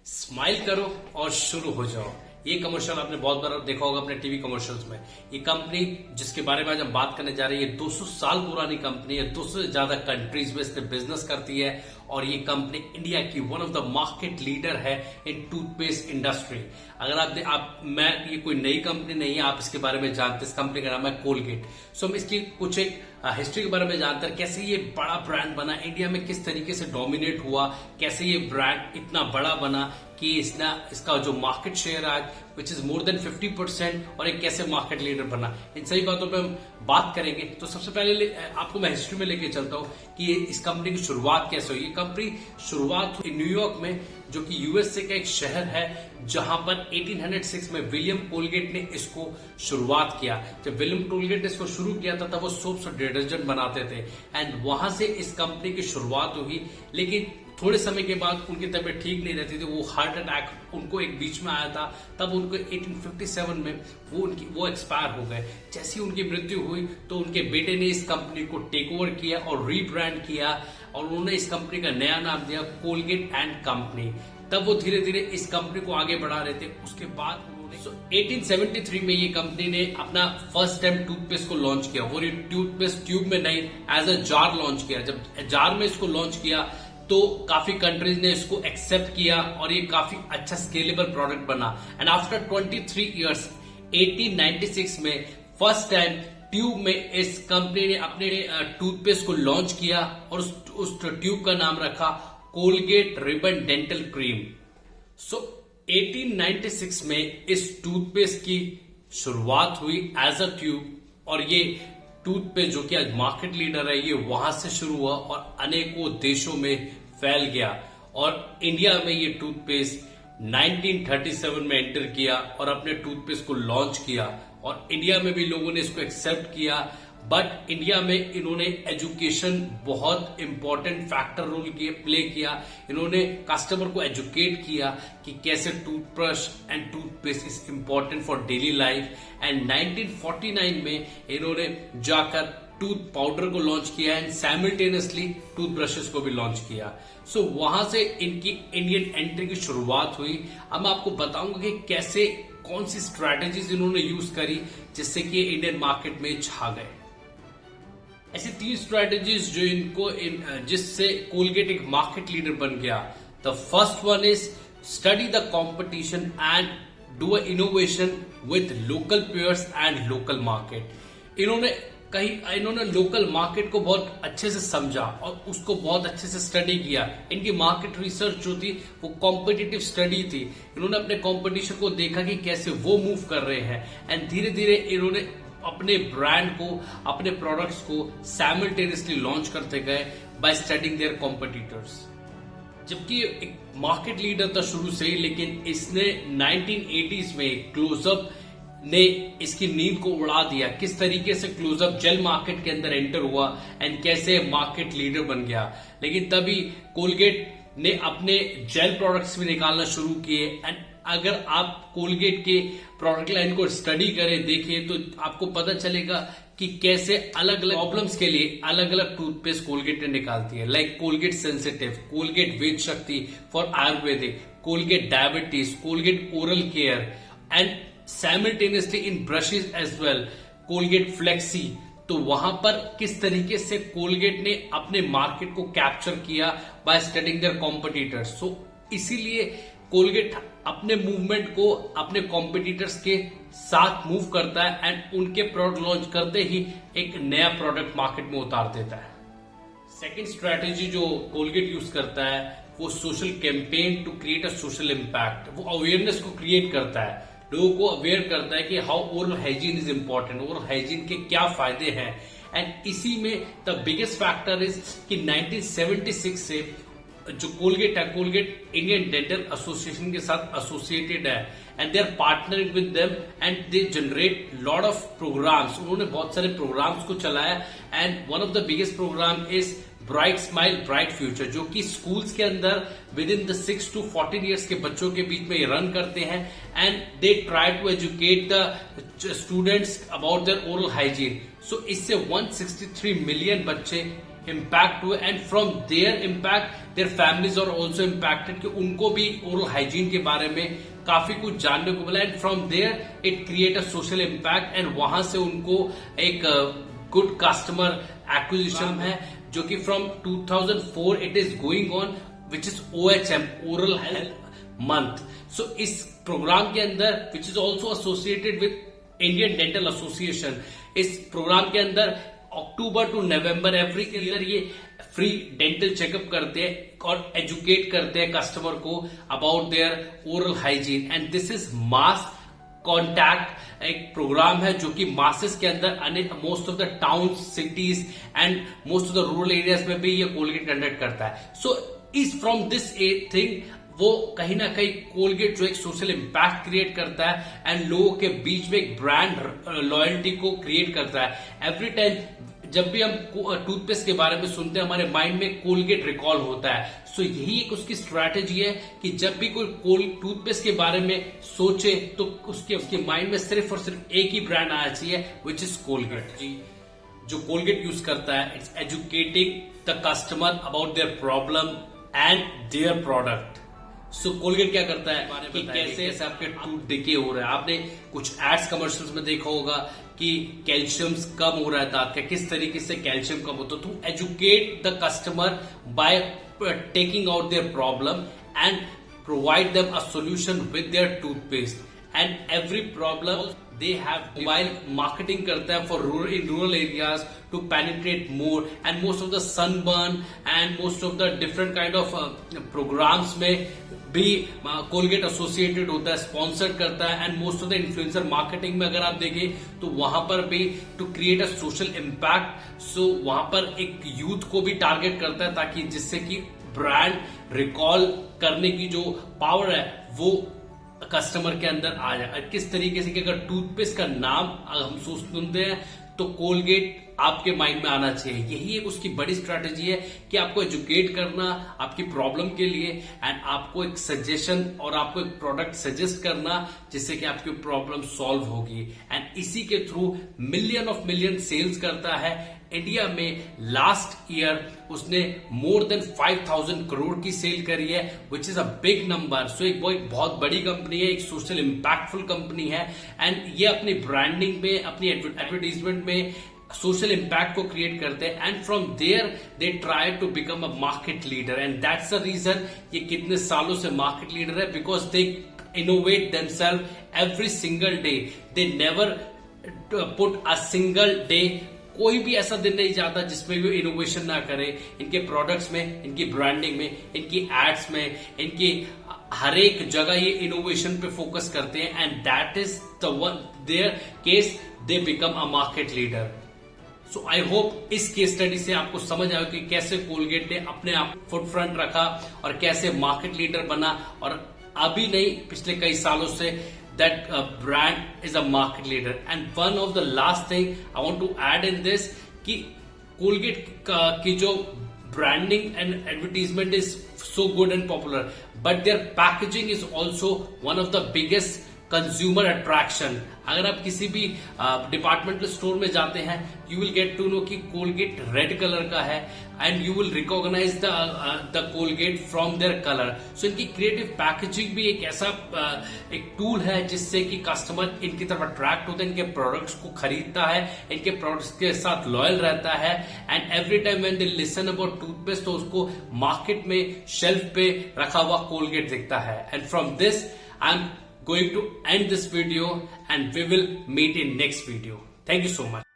Smile करो और शुरू हो जाओ। ये कमर्शियल आपने बहुत बार देखा होगा अपने टीवी कमर्शियल्स में। ये कंपनी जिसके बारे में आज हम बात करने जा रहे हैं, ये 200 साल पुरानी कंपनी है। 200 से ज्यादा कंट्रीज में इसने बिजनेस करती है और ये कंपनी इंडिया की one of the market leader है इन टूथपेस्ट इंडस्ट्री। अगर मैं ये कोई नई कंपनी नहीं है, आप इसके बारे में जानते हैं। इस कंपनी का नाम है कोलगेट। सो हम इसकी कुछ एक हिस्ट्री के बारे में जानते हैं, कैसे ये बड़ा ब्रांड बना इंडिया में, किस तरीके से डोमिनेट हुआ, कैसे ये ब्रांड इतना बड़ा बना कि इसका जो मार्केट शेयर आज विच इज मोर देन 50% और एक कैसे मार्केट लीडर बना। इन सही बातों पे हम बात करेंगे। तो सबसे पहले आपको मैं हिस्ट्री में लेके चलता हूँ कि इस कंपनी की शुरुआत कैसे हुई। ये कंपनी शुरुआत हुई न्यूयॉर्क में, जो कि यूएसए का एक शहर है, जहां पर 1806 में विलियम कोलगेट ने इसको शुरुआत किया। जब विलियम कोलगेट ने इसको शुरू किया था तब वो सोप्स और डिटर्जेंट बनाते थे एंड वहां से इस कंपनी की शुरुआत हुई। लेकिन थोड़े समय के बाद उनकी तबीयत ठीक नहीं रहती थी, वो हार्ट अटैक उनको एक बीच में आया था। तब उनको 1857 में वो एक्सपायर हो गए। जैसे ही उनकी मृत्यु हुई तो उनके बेटे ने इस कंपनी को टेक ओवर किया और रीब्रांड किया और उन्होंने इस कंपनी का नया नाम दिया कोलगेट एंड कंपनी। तब वो धीरे धीरे इस कंपनी को आगे बढ़ा रहे थे। उसके बाद 1873 में ये कंपनी ने अपना फर्स्ट टाइम टूथपेस्ट को लॉन्च किया और ये टूथपेस्ट ट्यूब में नहीं, एज अ जार लॉन्च किया। जब जार में इसको लॉन्च किया तो काफी कंट्रीज ने इसको एक्सेप्ट किया और ये काफी अच्छा स्केलेबल प्रोडक्ट बना। एंड आफ्टर 23 इयर्स 1896 में फर्स्ट टाइम ट्यूब में इस कंपनी ने अपने टूथपेस्ट को लॉन्च किया और उस ट्यूब का नाम रखा कोलगेट रिबन डेंटल क्रीम। सो 1896 में इस टूथपेस्ट की शुरुआत हुई एज अ ट्यूब और ये टूथपेस्ट जो कि आज मार्केट लीडर है, ये वहां से शुरू हुआ और अनेकों देशों में फैल गया। और इंडिया में ये टूथपेस्ट 1937 में एंटर किया और अपने टूथपेस्ट को लॉन्च किया और इंडिया में भी लोगों ने इसको एक्सेप्ट किया। बट इंडिया में इन्होंने एजुकेशन बहुत इंपॉर्टेंट फैक्टर रोल प्ले किया। इन्होंने कस्टमर को एजुकेट किया कि कैसे toothbrush and toothpaste is important for daily life. And 1949 में इन्होंने जाकर टूथ पाउडर को लॉन्च किया एंड साइमल्टेनियसली टूथब्रशेस को भी लॉन्च किया। सो वहां से इनकी इंडियन एंट्री की शुरुआत हुई। अब मैं आपको बताऊंगा कि कैसे कौन सी स्ट्रैटेजीज इन्होंने यूज करी जिससे कि इंडियन मार्केट में छा गए। ऐसी 3 स्ट्रैटेजीज जो जिससे कोलगेट एक मार्केट लीडर बन गया। The first one is study the competition and do a innovation with local pairs and local market. इन्होंने लोकल मार्केट को बहुत अच्छे से समझा और उसको बहुत अच्छे से स्टडी किया। इनकी मार्केट रिसर्च जो थी वो कॉम्पिटिटिव स्टडी थी। इन्होंने अपने कॉम्पिटिशन को देखा कि कैसे वो मूव कर रहे हैं एंड धीरे धीरे इन्होंने अपने ब्रांड को, अपने प्रोडक्ट्स को साइमल्टेनियसली लॉन्च करते गए बाय स्टडिंग देयर कॉम्पिटिटर्स। जबकि एक मार्केट लीडर था शुरू से ही, लेकिन इसने 1980s में क्लोजअप ने इसकी नींद को उड़ा दिया। किस तरीके से क्लोजअप जेल मार्केट के अंदर एंटर हुआ एंड कैसे मार्केट लीडर बन गया। लेकिन तभी कोलगेट ने अपने जेल प्रोडक्ट्स भी निकालना शुरू किए। एंड अगर आप कोलगेट के प्रोडक्ट लाइन को स्टडी करें, देखें, तो आपको पता चलेगा कि कैसे अलग अलग प्रॉब्लम्स के लिए अलग अलग टूथपेस्ट कोलगेट ने निकालती है। Like Colgate sensitive, Colgate Ved Shakti for ayurvedic, Colgate diabetes, Colgate oral care and simultaneously in brushes as well, Colgate flexi. तो वहां पर किस तरीके से कोलगेट ने अपने मार्केट को कैप्चर किया बाय स्टडिंग देयर कॉम्पिटिटर्स। सो इसीलिए कोलगेट अपने मूवमेंट को अपने कॉम्पिटिटर्स के साथ मूव करता है एंड उनके प्रोडक्ट लॉन्च करते ही एक नया प्रोडक्ट मार्केट में उतार देता है। सेकेंड स्ट्रैटेजी जो कोलगेट यूज करता है वो social campaign to create a social impact. वो अवेयरनेस को क्रिएट करता है, लोगों को अवेयर करता है कि how oral hygiene is important, oral hygiene के क्या फायदे हैं। एंड इसी में द बिगेस्ट फैक्टर इज कि 1976 से जो कोलगेट है, कोलगेट इंडियन डेंटल एसोसिएशन के साथ एसोसिएटेड है and they are partnering with them and they generate lot of programs. उन्होंने बहुत सारे प्रोग्राम्स को चलाया and one of the biggest program is Bright Smile Bright Future, जो कि स्कूल्स के अंदर within the 6 to 14 years के बच्चों के बीच में ये रन करते हैं and they try to educate the students about their oral hygiene. So इससे 163 मिलियन बच्चे इम्पैक्ट हुए and from there impact their families are also impacted कि उनको भी ओरल हाइजीन के बारे में काफी कुछ जानने को मिला and from there it create a social impact and वहां से उनको एक गुड कस्टमर एक्विजिशन है जो कि from 2004 it is going on which is OHM oral health month. So इस प्रोग्राम के अंदर which is also associated with Indian Dental Association, इस प्रोग्राम के अंदर October to November every year ये फ्री डेंटल चेकअप करते हैं और एजुकेट करते हैं कस्टमर को about their oral hygiene and this is mass contact एक प्रोग्राम है जो कि मासेस के अंदर most of the town cities and most of the rural areas में भी ये कोलगेट कंडक्ट करता है। So is from this thing वो कहीं ना कहीं कोलगेट जो एक सोशल इम्पैक्ट क्रिएट करता है एंड लोगों के बीच में एक ब्रांड लॉयल्टी को क्रिएट करता है। एवरी टाइम जब भी हम टूथपेस्ट के बारे में सुनते हैं हमारे माइंड में कोलगेट रिकॉल होता है। सो यही एक उसकी स्ट्रैटेजी है कि जब भी कोई टूथपेस्ट के बारे में सोचे तो उसके माइंड में सिर्फ और सिर्फ एक ही ब्रांड आना चाहिए विच इज कोलगेट। जो कोलगेट यूज करता है it's educating the customer about their problem and their product. So Colgate क्या करता है कि कैसे आपके टूथ डिके हो रहा है। आपने कुछ एड्स कमर्शियल्स में देखा होगा कि कैल्शियम कम हो रहा है दांत का, किस तरीके से कैल्शियम कम होता है। तो educate the customer by taking out their problem and provide them a solution with their toothpaste and every problem they have mobile marketing करता है for rural areas to penetrate more and most of the sunburn and most of the different kind of programs में भी Colgate associated होता है, sponsor करता है and most of the influencer marketing में अगर आप देखें तो वहां पर भी to create a social impact. So वहां पर एक यूथ को भी टारगेट करता है ताकि जिससे कि ब्रांड रिकॉल करने की जो पावर है वो कस्टमर के अंदर आ जाए। किस तरीके से कि अगर टूथपेस्ट का नाम हम सुनते हैं तो कोलगेट आपके माइंड में आना चाहिए। यही एक उसकी बड़ी स्ट्रैटेजी है कि आपको एजुकेट करना आपकी प्रॉब्लम के लिए एंड आपको एक सजेशन और आपको एक प्रोडक्ट सजेस्ट करना जिससे कि आपकी प्रॉब्लम सॉल्व होगी एंड इसी के थ्रू मिलियन सेल्स करता है। इंडिया में लास्ट ईयर उसने मोर देन 5,000 करोड़ की सेल करी है which is a big number. So एक बहुत बड़ी कंपनी है, एक सोशल इम्पैक्टफुल कंपनी है एंड ये अपनी ब्रांडिंग में अपनी एडवर्टाइजमेंट में सोशल इम्पैक्ट को क्रिएट करते हैं and from there they try to become a market leader and that's the reason ये कितने सालों से मार्केट लीडर है because they innovate themselves every single day. They never put a single day, कोई भी ऐसा दिन नहीं जाता जिसमें वो इनोवेशन ना करे इनके प्रोडक्ट्स में, इनकी ब्रांडिंग में, इनकी एड्स में, इनकी हर एक जगह ये इनोवेशन पे फोकस करते हैं and that is the one there case they become a market leader. So I hope इस केस स्टडी से आपको समझ आया कि कैसे कोलगेट ने अपने आप फुट फ्रंट रखा और कैसे मार्केट लीडर बना और अभी नहीं पिछले कई सालों से that brand is a market leader. And one of the last thing I want to add in this कि Colgate की जो branding and advertisement is so good and popular, but their packaging is also one of the biggest consumer attraction. अगर आप किसी भी departmental store में जाते हैं you will get to know कि कोलगेट रेड कलर का है and you will recognise the Colgate from their colour. So इनकी क्रिएटिव पैकेजिंग भी एक ऐसा एक टूल है जिससे कि कस्टमर इनकी तरफ अट्रैक्ट होता है, इनके प्रोडक्ट्स को खरीदता है, इनके प्रोडक्ट्स के साथ लॉयल रहता है and every time when they listen about toothpaste तो उसको मार्केट में शेल्फ पे रखा हुआ कोलगेट दिखता है। And from this I am going to end this video and we will meet in next video. Thank you so much.